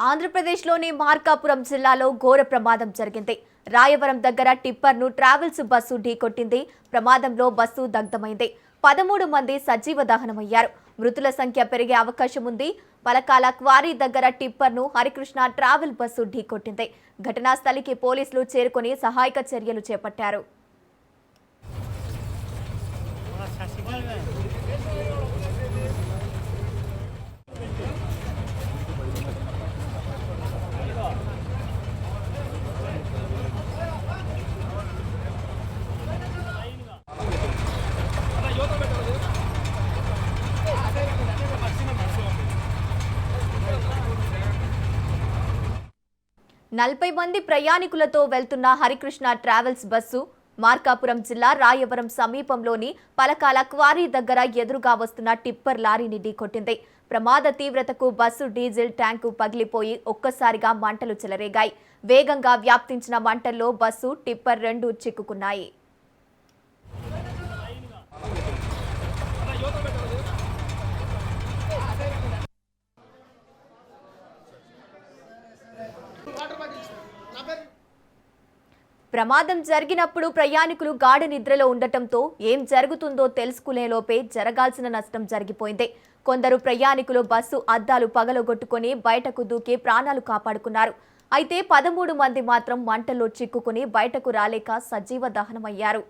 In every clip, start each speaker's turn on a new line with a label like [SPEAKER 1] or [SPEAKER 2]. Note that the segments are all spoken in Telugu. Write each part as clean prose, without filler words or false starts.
[SPEAKER 1] ఆంధ్రప్రదేశ్లోని మార్కాపురం జిల్లాలో ఘోర ప్రమాదం జరిగింది. రాయవరం దగ్గర టిప్పర్ను ట్రావెల్స్ బస్సు ఢీకొట్టింది. ప్రమాదంలో బస్సు దగ్ధమైంది. 13 మంది సజీవ దహనమయ్యారు. మృతుల సంఖ్య పెరిగే అవకాశం ఉంది. పలకాల క్వారీ దగ్గర టిప్పర్ను హరికృష్ణ ట్రావెల్ బస్సు ఢీకొట్టింది. ఘటనా స్థలికి పోలీసులు చేరుకొని సహాయక చర్యలు చేపట్టారు. 40 మంది ప్రయాణికులతో వెళ్తున్న హరికృష్ణ ట్రావెల్స్ బస్సు మార్కాపురం జిల్లా రాయవరం సమీపంలోని పలకాల క్వారీ దగ్గర ఎదురుగా వస్తున్న టిప్పర్ లారీని ఢీకొట్టింది. ప్రమాద తీవ్రతకు బస్సు డీజిల్ ట్యాంకు పగిలిపోయి ఒక్కసారిగా మంటలు చెలరేగాయి. వేగంగా వ్యాప్తించిన మంటల్లో బస్సు టిప్పర్ రెండూ చిక్కుకున్నాయి. ప్రమాదం జరిగినప్పుడు ప్రయాణికులు గాఢ నిద్రలో ఉండటంతో ఏం జరుగుతుందో తెలుసుకునేలోపే జరగాల్సిన నష్టం జరిగిపోయింది. కొందరు ప్రయాణికులు బస్సు అద్దాలు పగలగొట్టుకుని బయటకు దూకి ప్రాణాలు కాపాడుకున్నారు. అయితే 13 మంది మాత్రం మంటల్లో చిక్కుకుని బయటకు రాలేక సజీవ దహనమయ్యారు.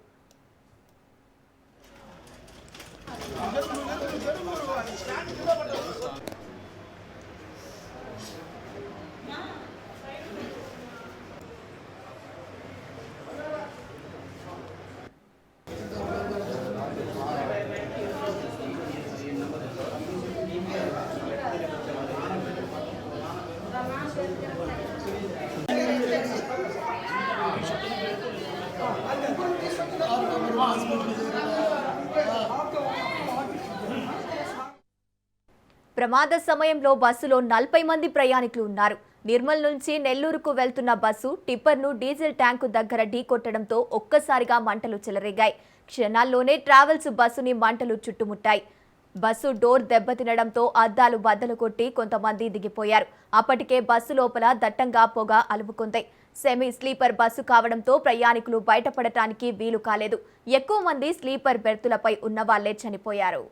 [SPEAKER 1] ప్రమాద సమయంలో బస్సులో 40 మంది ప్రయాణికులు ఉన్నారు. నిర్మల్ నుంచి నెల్లూరుకు వెళ్తున్న బస్సు టిప్పర్ను డీజిల్ ట్యాంకు దగ్గర ఢీకొట్టడంతో ఒక్కసారిగా మంటలు చెలరేగాయి. క్షణాల్లోనే ట్రావెల్స్ బస్సుని మంటలు చుట్టుముట్టాయి. బస్సు డోర్ దెబ్బతినడంతో అద్దాలు బద్దలు కొట్టి కొంతమంది దిగిపోయారు. అప్పటికే బస్సు లోపల దట్టంగా పొగ అలుముకుంది. సెమీ స్లీపర్ బస్సు కావడంతో ప్రయాణికులు బయటపడటానికి వీలు కాలేదు. ఎక్కువ మంది స్లీపర్ బెర్తులపై ఉన్న వాళ్లే చనిపోయారు.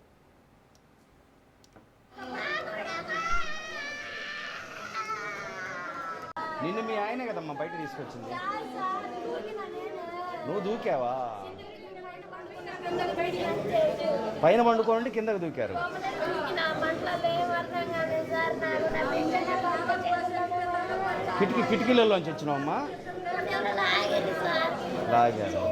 [SPEAKER 2] నిన్ను మీ ఆయనే కదమ్మా బయట తీసుకొచ్చింది. నువ్వు దూకావా? పైన పండుకోండి, కిందకు దూకారు. కిటికీలలోంచి వచ్చినావమ్మా? లాగారు.